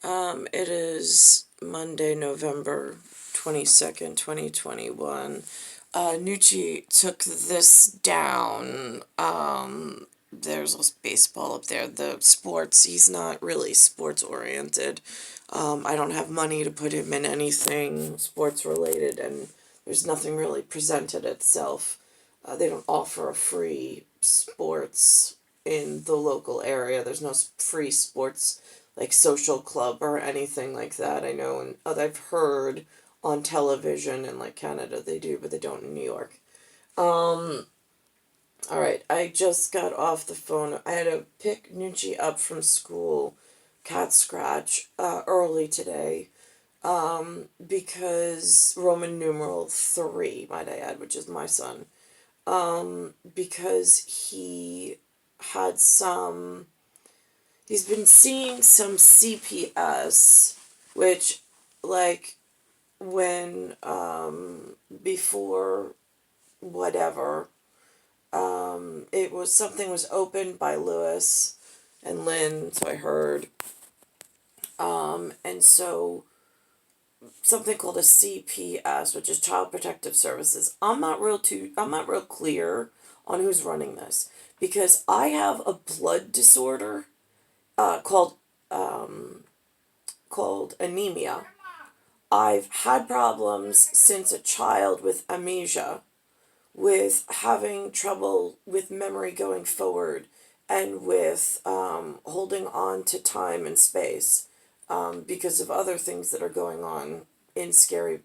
It is Monday, November 22nd, 2021. Nucci took this down. There's baseball up there. The sports, he's not really sports oriented. I don't have money to put him in anything sports related, and there's nothing really presented itself. They don't offer a free sports in the local area. There's no free sports like social club or anything like that. I know, and I've heard on television in like Canada they do, but they don't in New York. All right, I just got off the phone. I had to pick Nucci up from school, Catscratch, early today, because Roman numeral 3, might I add, which is my son, because had some, he's been seeing some CPS, which, like, when, before whatever, it was, something was opened by Lewis and Lynn, so I heard, and so something called a CPS, which is Child Protective Services. I'm not real clear on who's running this, because I have a blood disorder, called, called anemia. I've had problems since a child with amnesia, with having trouble with memory going forward, and with holding on to time and space, because of other things that are going on in scary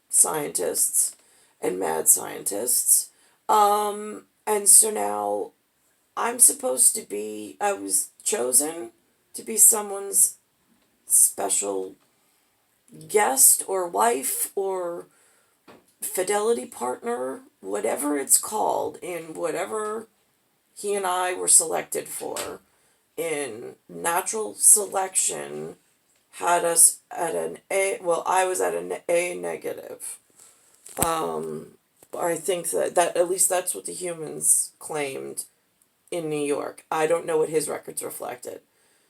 scientists and mad scientists. And so now I was chosen to be someone's special guest or wife or fidelity partner, whatever it's called, in whatever he and I were selected for. In natural selection, had us at an A. Well, I was at an A negative. I think that at least that's what the humans claimed in New York. I don't know what his records reflected,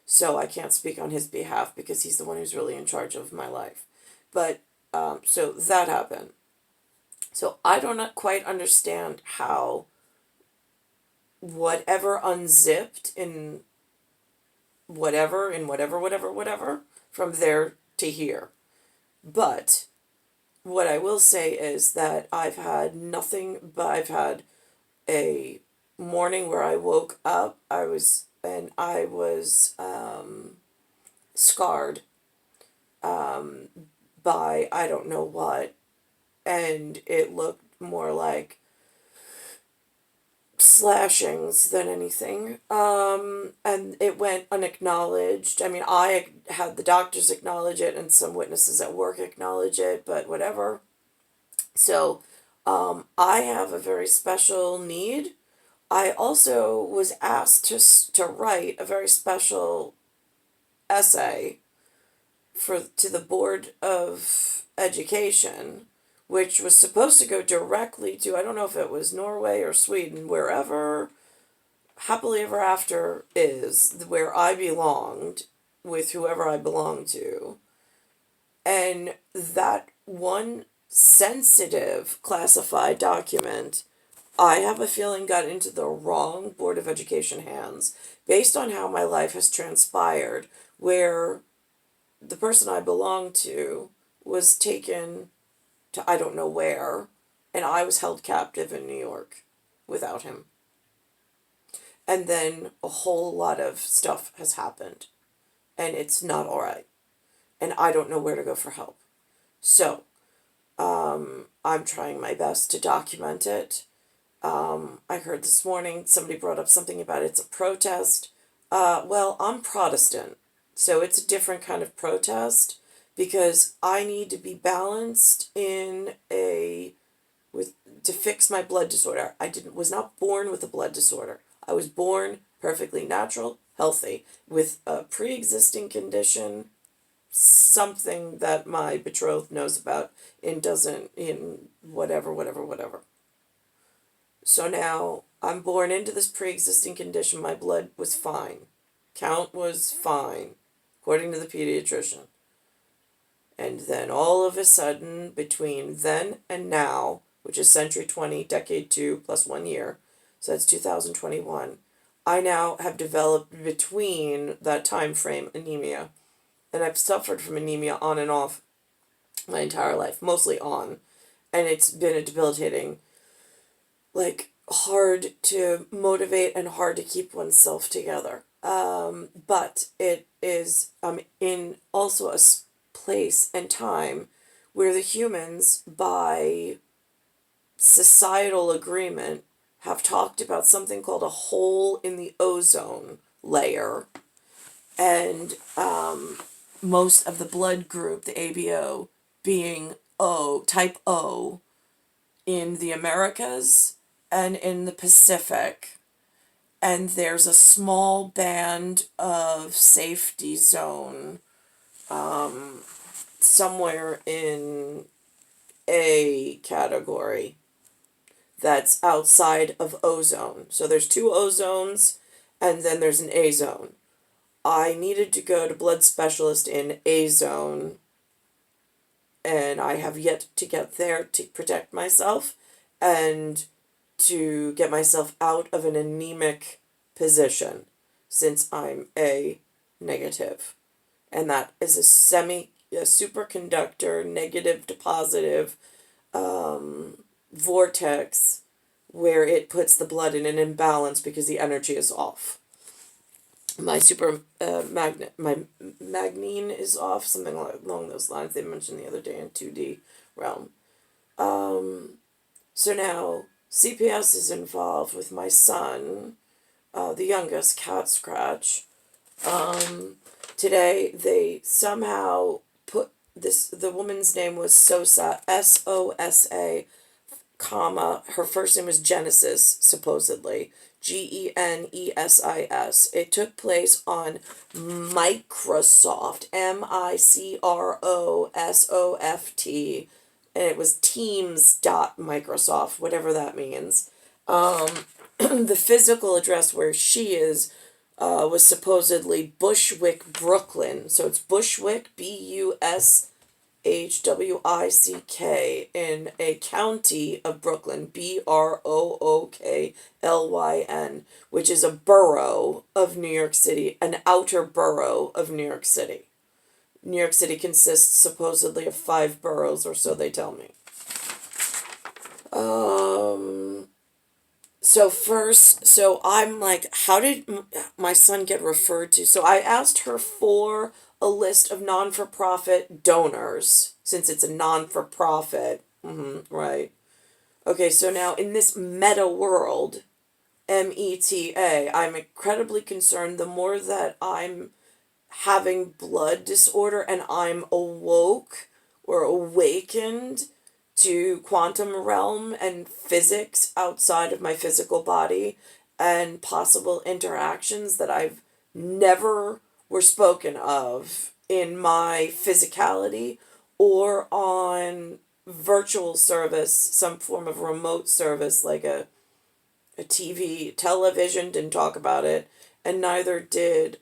so I can't speak on his behalf because he's the one who's really in charge of my life. But so that happened. So I don't quite understand how whatever unzipped in whatever from there to here. But what I will say is that I've had nothing but I've had a morning where I woke up, I was scarred, by I don't know what, and it looked more like slashings than anything. And it went unacknowledged. I mean, I had the doctors acknowledge it and some witnesses at work acknowledge it, but whatever. So, I have a very special need. I also was asked to write a very special essay to the Board of Education, which was supposed to go directly to, I don't know if it was Norway or Sweden, wherever Happily Ever After is, where I belonged, with whoever I belonged to. And that one sensitive classified document, I have a feeling got into the wrong Board of Education hands, based on how my life has transpired, where the person I belonged to was taken to I don't know where, and I was held captive in New York without him. And then a whole lot of stuff has happened, and it's not all right. And I don't know where to go for help. So, I'm trying my best to document it. I heard this morning somebody brought up something about it's a protest. Well, I'm Protestant, so it's a different kind of protest, because I need to be balanced to fix my blood disorder. I was not born with a blood disorder. I was born perfectly natural, healthy, with a pre-existing condition, something that my betrothed knows about and doesn't, in whatever. So now I'm born into this pre-existing condition. My blood was fine. Count was fine. according to the pediatrician. And then all of a sudden, between then and now, which is century 20, decade 2, plus 1 year, so that's 2021, I now have developed between that time frame anemia. And I've suffered from anemia on and off my entire life, mostly on. And it's been a debilitating, like, hard to motivate and hard to keep oneself together. But it is in also a place and time where the humans, by societal agreement, have talked about something called a hole in the ozone layer. And most of the blood group, the ABO, being O, type O, in the Americas and in the Pacific. And there's a small band of safety zone somewhere in A category that's outside of ozone. So there's 2 ozones, and then there's an A zone. I needed to go to blood specialist in A zone, and I have yet to get there to protect myself and to get myself out of an anemic position, since I'm A negative. And that is a superconductor, negative to positive vortex, where it puts the blood in an imbalance because the energy is off. My my magnine is off, something along those lines. They mentioned the other day in 2D realm. So now CPS is involved with my son, the youngest, Catscratch. Today they somehow put this, the woman's name was Sosa, Sosa, comma, her first name was Genesis, supposedly, Genesis. It took place on Microsoft, Microsoft, and it was Teams.Microsoft, whatever that means. The physical address where she is was supposedly Bushwick, Brooklyn. So it's Bushwick, Bushwick, in a county of Brooklyn, Brooklyn, which is a borough of New York City, an outer borough of New York City. New York City consists supposedly of 5 boroughs, or so they tell me. So I'm like, how did my son get referred to? So I asked her for a list of non-for-profit donors, since it's a non-for-profit. Right. Okay, so now in this meta world, META, I'm incredibly concerned the more that I'm having blood disorder and I'm awoke or awakened to quantum realm and physics outside of my physical body and possible interactions that I've never were spoken of in my physicality or on virtual service, some form of remote service like a television didn't talk about it, and neither did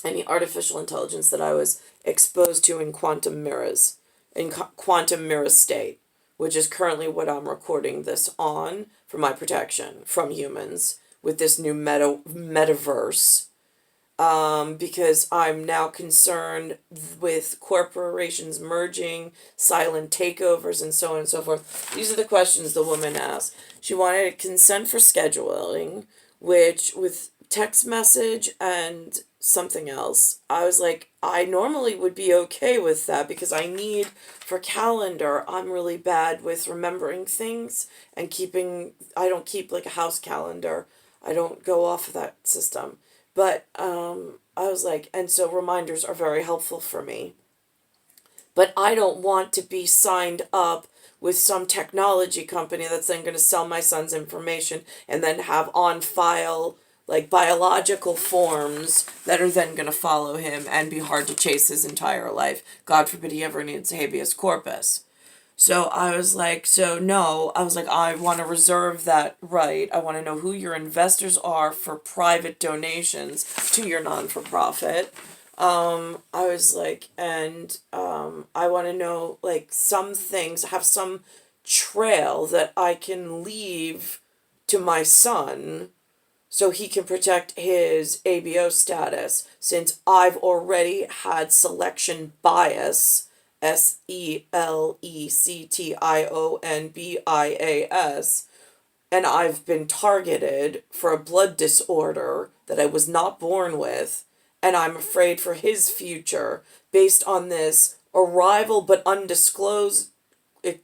any artificial intelligence that I was exposed to in quantum mirrors, in quantum mirror state, which is currently what I'm recording this on for my protection from humans with this new metaverse. Because I'm now concerned with corporations merging, silent takeovers, and so on and so forth. These are the questions the woman asked. She wanted consent for scheduling, which with text message and something else. I was like, I normally would be okay with that because I need for calendar, I'm really bad with remembering things and I don't keep like a house calendar. I don't go off of that system. But I was like, and so reminders are very helpful for me. But I don't want to be signed up with some technology company that's then going to sell my son's information and then have on file like biological forms that are then going to follow him and be hard to chase his entire life. God forbid he ever needs habeas corpus. So I was like, so no, I was like, I want to reserve that right. I want to know who your investors are for private donations to your non-for-profit. I was like, and I want to know, like, some things, have some trail that I can leave to my son so he can protect his ABO status, since I've already had selection bias, SELECTIONBIAS, and I've been targeted for a blood disorder that I was not born with, and I'm afraid for his future based on this arrival but undisclosed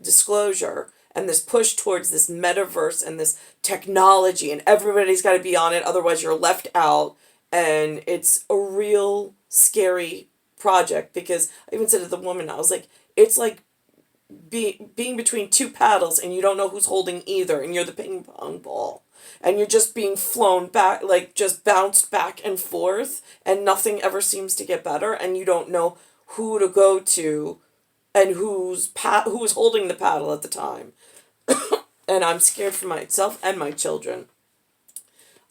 disclosure and this push towards this metaverse and this technology, and everybody's got to be on it, otherwise you're left out. And it's a real scary project, because I even said to the woman, I was like, it's like being between two paddles and you don't know who's holding either, and you're the ping pong ball, and you're just being flown back, like just bounced back and forth, and nothing ever seems to get better, and you don't know who to go to and who was holding the paddle at the time. And I'm scared for myself and my children.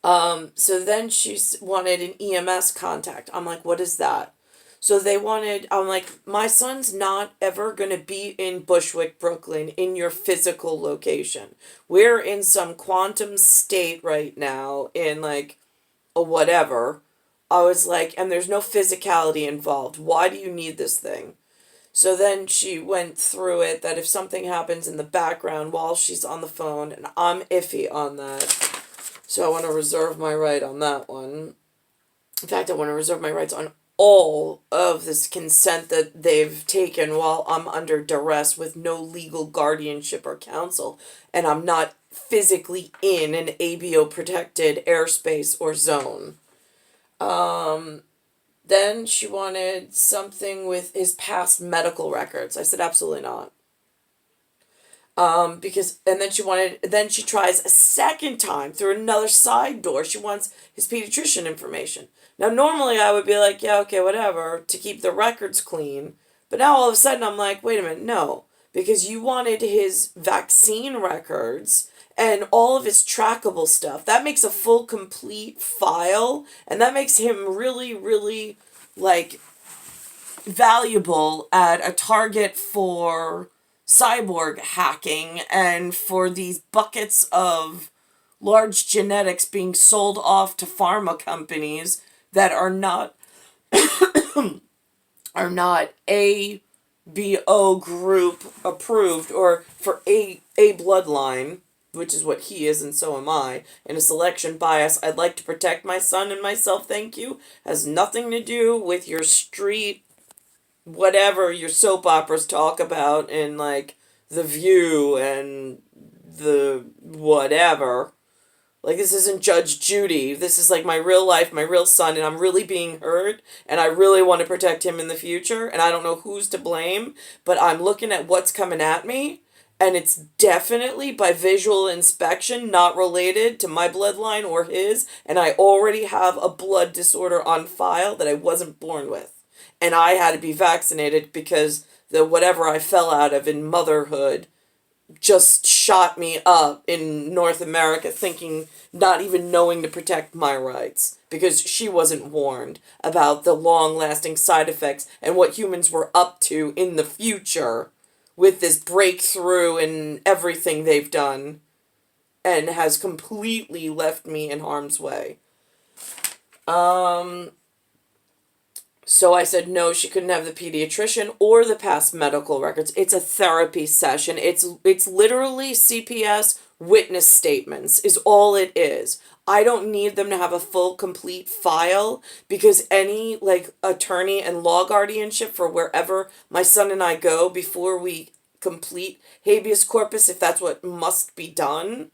So then she wanted an EMS contact. I'm like, what is that? So I'm like, my son's not ever going to be in Bushwick, Brooklyn, in your physical location. We're in some quantum state right now, in like a whatever. I was like, and there's no physicality involved. Why do you need this thing? So then she went through it, that if something happens in the background while she's on the phone, and I'm iffy on that. So I want to reserve my right on that one. In fact, I want to reserve my rights on all of this consent that they've taken while I'm under duress with no legal guardianship or counsel, and I'm not physically in an ABO protected airspace or zone. Then she wanted something with his past medical records. I said, absolutely not. Then she tries a second time through another side door. She wants his pediatrician information. Now, normally I would be like, yeah, okay, whatever, to keep the records clean. But now all of a sudden I'm like, wait a minute, no. Because you wanted his vaccine records and all of his trackable stuff. That makes a full, complete file, and that makes him really, really, like, valuable at a target for cyborg hacking and for these buckets of large genetics being sold off to pharma companies that are not ABO group approved, or for a bloodline, which is what he is and so am I, and a selection bias. I'd like to protect my son and myself, thank you. Has nothing to do with your street, whatever your soap operas talk about, and like The View and the whatever. Like, this isn't Judge Judy. This is like my real life, my real son, and I'm really being hurt, and I really want to protect him in the future, and I don't know who's to blame, but I'm looking at what's coming at me, and it's definitely by visual inspection not related to my bloodline or his, and I already have a blood disorder on file that I wasn't born with. And I had to be vaccinated because the whatever I fell out of in motherhood just shot me up in North America, thinking, not even knowing to protect my rights, because she wasn't warned about the long-lasting side effects and what humans were up to in the future with this breakthrough and everything they've done, and has completely left me in harm's way. So I said no, she couldn't have the pediatrician or the past medical records. It's a therapy session. It's literally CPS witness statements is all it is. I don't need them to have a full, complete file, because any, like, attorney and law guardianship for wherever my son and I go before we complete habeas corpus, if that's what must be done,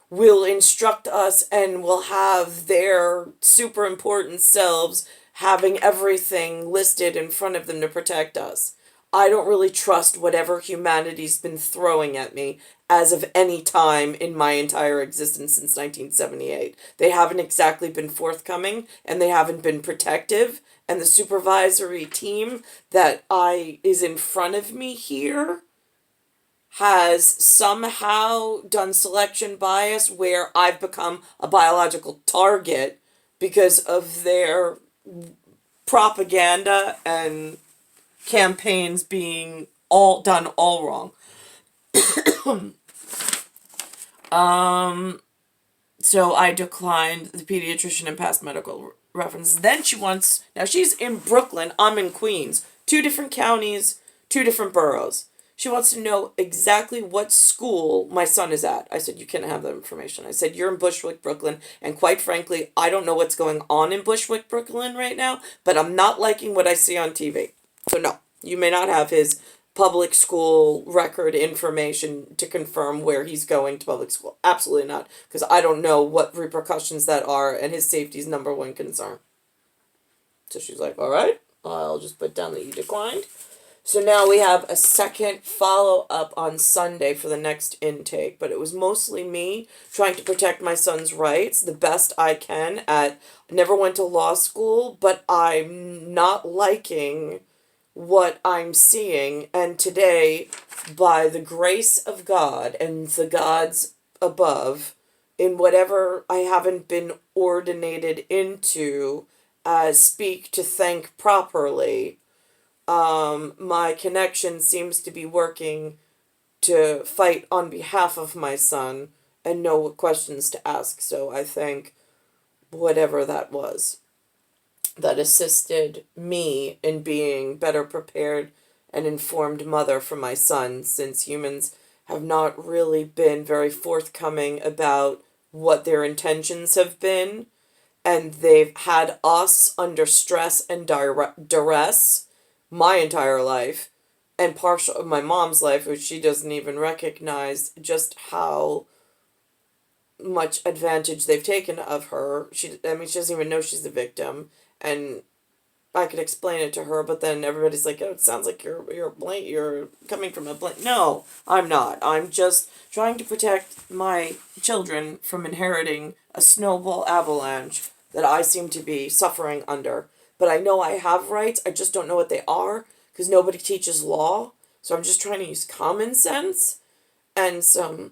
will instruct us and will have their super important selves having everything listed in front of them to protect us. I don't really trust whatever humanity's been throwing at me as of any time in my entire existence since 1978. They haven't exactly been forthcoming, and they haven't been protective, and the supervisory team that is in front of me here has somehow done selection bias where I've become a biological target because of their propaganda and campaigns being all done all wrong. So I declined the pediatrician and past medical references. Then now she's in Brooklyn, I'm in Queens. Two different counties, two different boroughs. She wants to know exactly what school my son is at. I said, you can't have that information. I said, you're in Bushwick, Brooklyn, and quite frankly, I don't know what's going on in Bushwick, Brooklyn right now, but I'm not liking what I see on TV. So no, you may not have his public school record information to confirm where he's going to public school. Absolutely not, because I don't know what repercussions that are, and his safety is number one concern. So she's like, all right, I'll just put down that you declined. So now we have a second follow-up on Sunday for the next intake, but it was mostly me trying to protect my son's rights the best I can I never went to law school, but I'm not liking what I'm seeing, and today, by the grace of God and the gods above, in whatever I haven't been ordinated into as speak to thank properly, my connection seems to be working to fight on behalf of my son and know what questions to ask. So I thank whatever that was that assisted me in being better prepared and informed mother for my son, since humans have not really been very forthcoming about what their intentions have been, and they've had us under stress and duress my entire life, and partial of my mom's life, which she doesn't even recognize just how much advantage they've taken of her. She doesn't even know she's a victim, and I could explain it to her, but then everybody's like, "Oh, it sounds like you're coming from a blank." No, I'm not. I'm just trying to protect my children from inheriting a snowball avalanche that I seem to be suffering under. But I know I have rights. I just don't know what they are because nobody teaches law. So I'm just trying to use common sense and some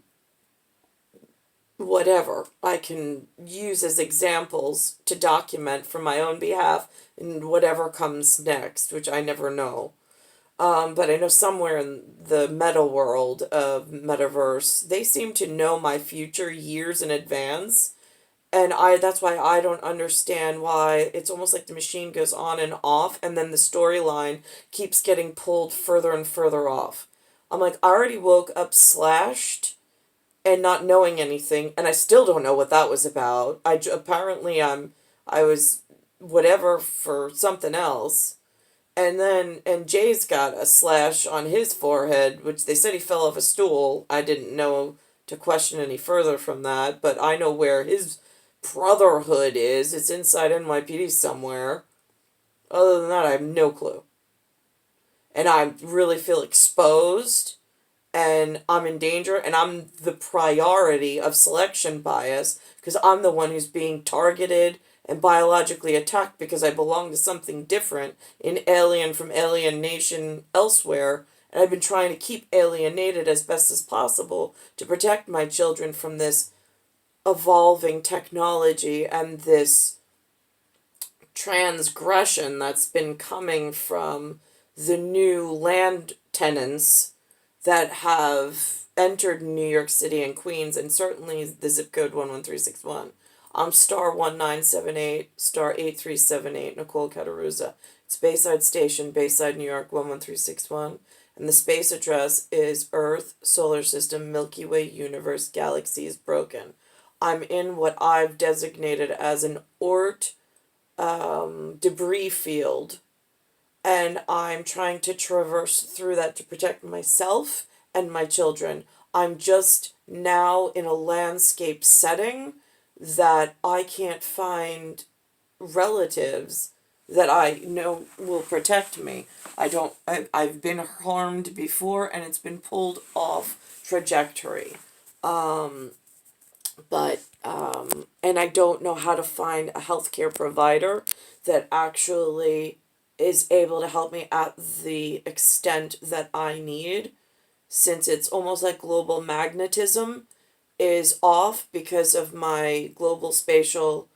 whatever I can use as examples to document for my own behalf and whatever comes next, which I never know. But I know somewhere in the meta world of metaverse, they seem to know my future years in advance. And that's why I don't understand why it's almost like the machine goes on and off, and then the storyline keeps getting pulled further and further off. I'm like, I already woke up slashed and not knowing anything, and I still don't know what that was about. I was whatever for something else. And Jay's got a slash on his forehead, which they said he fell off a stool. I didn't know to question any further from that, but I know where his brotherhood is. It's inside NYPD somewhere. Other than that, I have no clue. And I really feel exposed, and I'm in danger, and I'm the priority of selection bias because I'm the one who's being targeted and biologically attacked because I belong to something different in alien from alien nation elsewhere, and I've been trying to keep alienated as best as possible to protect my children from this evolving technology and this transgression that's been coming from the new land tenants that have entered New York City and Queens, and certainly the zip code 11361. I'm star 1978, star 8378, Nicole Cattaruzza. It's Bayside Station, Bayside, New York 11361. And the space address is Earth, Solar System, Milky Way, Universe, Galaxies, Broken. I'm in what I've designated as an Oort debris field, and I'm trying to traverse through that to protect myself and my children. I'm just now in a landscape setting that I can't find relatives that I know will protect me. I've been harmed before, and it's been pulled off trajectory. And I don't know how to find a healthcare provider that actually is able to help me at the extent that I need. since it's almost like global magnetism is off because of my global spatial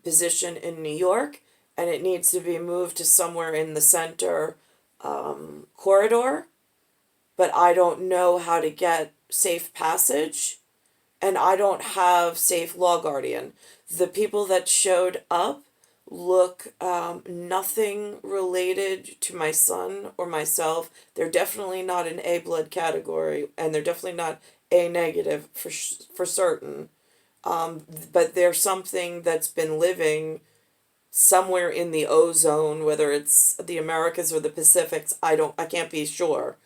position in New York, and it needs to be moved to somewhere in the center corridor, but I don't know how to get safe passage, and I don't have safe law guardian. The people that showed up look nothing related to my son or myself. They're definitely not an A blood category, and they're definitely not A negative for certain. But they're something that's been living somewhere in the ozone, whether it's the Americas or the Pacifics. I can't be sure,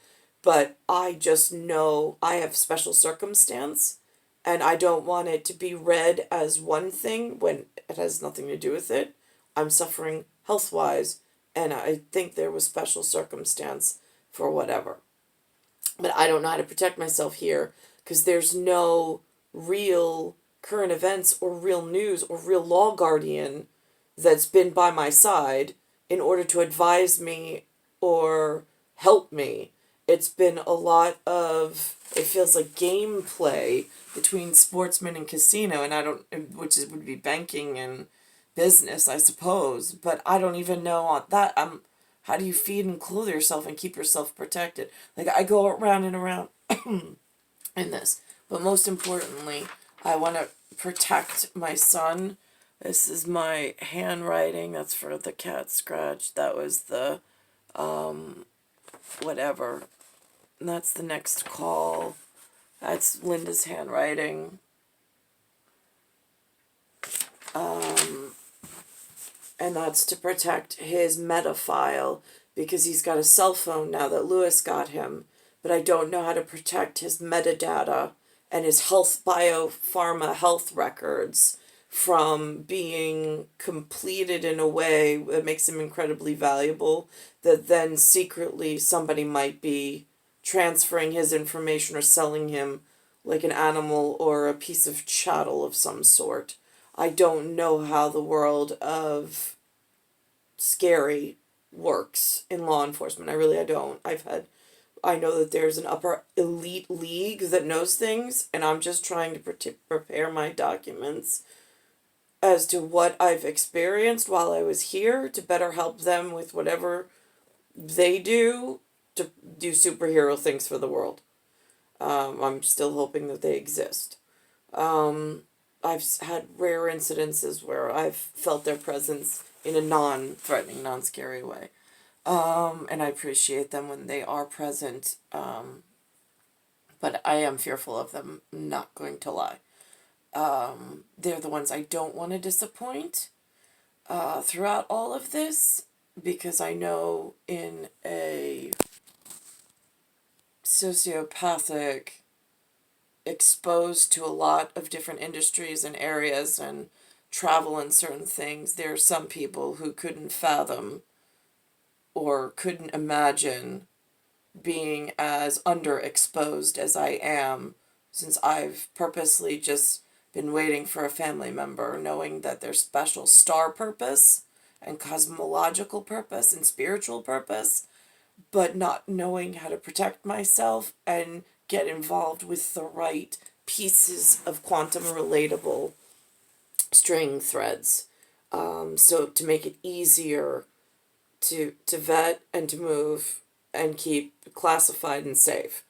but I just know I have special circumstance, and I don't want it to be read as one thing when it has nothing to do with it. I'm suffering health wise, and I think there was special circumstance for whatever. But I don't know how to protect myself here because there's no real current events or real news or real law guardian that's been by my side in order to advise me or help me. It's been a lot of, it feels like gameplay between sportsman and casino, and I don't, which is, would be banking and business, I suppose, but I don't even know on that. How do you feed and clothe yourself and keep yourself protected? Like, I go around and around in this, but most importantly, I want to protect my son. This is my handwriting. That's for the Catscratch. That was the whatever. And that's the next call. That's Linda's handwriting. And that's to protect his meta file because he's got a cell phone now that Lewis got him. But I don't know how to protect his metadata and his biopharma health records from being completed in a way that makes him incredibly valuable, that then secretly somebody might be transferring his information or selling him like an animal or a piece of chattel of some sort. I don't know how the world of scary works in law enforcement. I don't. I know that there's an upper elite league that knows things, and I'm just trying to prepare my documents as to what I've experienced while I was here to better help them with whatever they do to do superhero things for the world. I'm still hoping that they exist. I've had rare incidences where I've felt their presence in a non-threatening, non-scary way. And I appreciate them when they are present. But I am fearful of them, not going to lie. They're the ones I don't want to disappoint throughout all of this, because I know in a sociopathic, exposed to a lot of different industries and areas and travel and certain things, there are some people who couldn't fathom or couldn't imagine being as underexposed as I am, since I've purposely just been waiting for a family member, knowing that there's special star purpose and cosmological purpose and spiritual purpose, but not knowing how to protect myself and get involved with the right pieces of quantum relatable string threads. So to make it easier to vet and to move and keep classified and safe.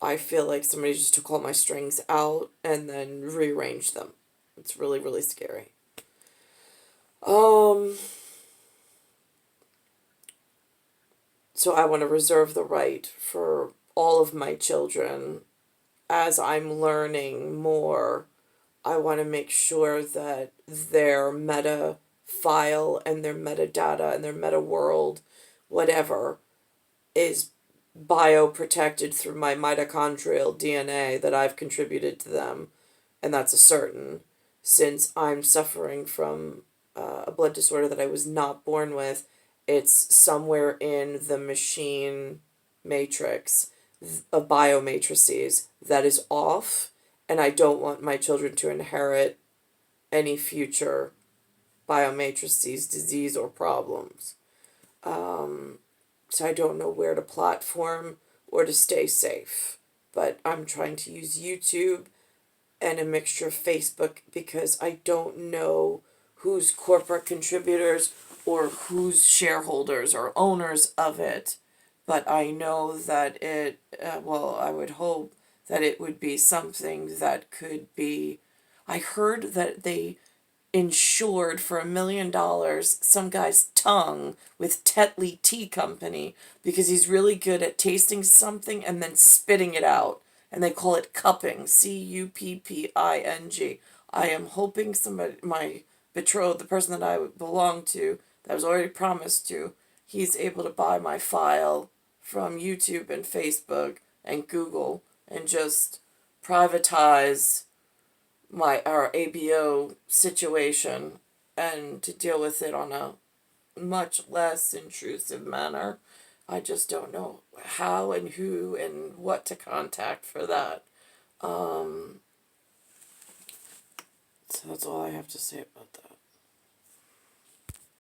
I feel like somebody just took all my strings out and then rearranged them. It's really, really scary. So I want to reserve the right for all of my children. As I'm learning more, I want to make sure that their meta file and their metadata and their meta world, whatever, is bioprotected through my mitochondrial DNA that I've contributed to them. And that's a certain, since I'm suffering from a blood disorder that I was not born with. It's somewhere in the machine matrix of biomatrices that is off, and I don't want my children to inherit any future biomatrices, disease, or problems. So I don't know where to platform or to stay safe. But I'm trying to use YouTube and a mixture of Facebook because I don't know who's corporate contributors or who's shareholders or owners of it. But I know that I would hope that it would be something that could be. I heard that they insured for $1 million some guy's tongue with Tetley Tea Company because he's really good at tasting something and then spitting it out. And they call it cupping, Cupping. I am hoping somebody, my betrothed, the person that I belong to, that I was already promised to, he's able to buy my file from YouTube and Facebook and Google and just privatize our ABO situation and to deal with it on a much less intrusive manner. I just don't know how and who and what to contact for that. So that's all I have to say about that.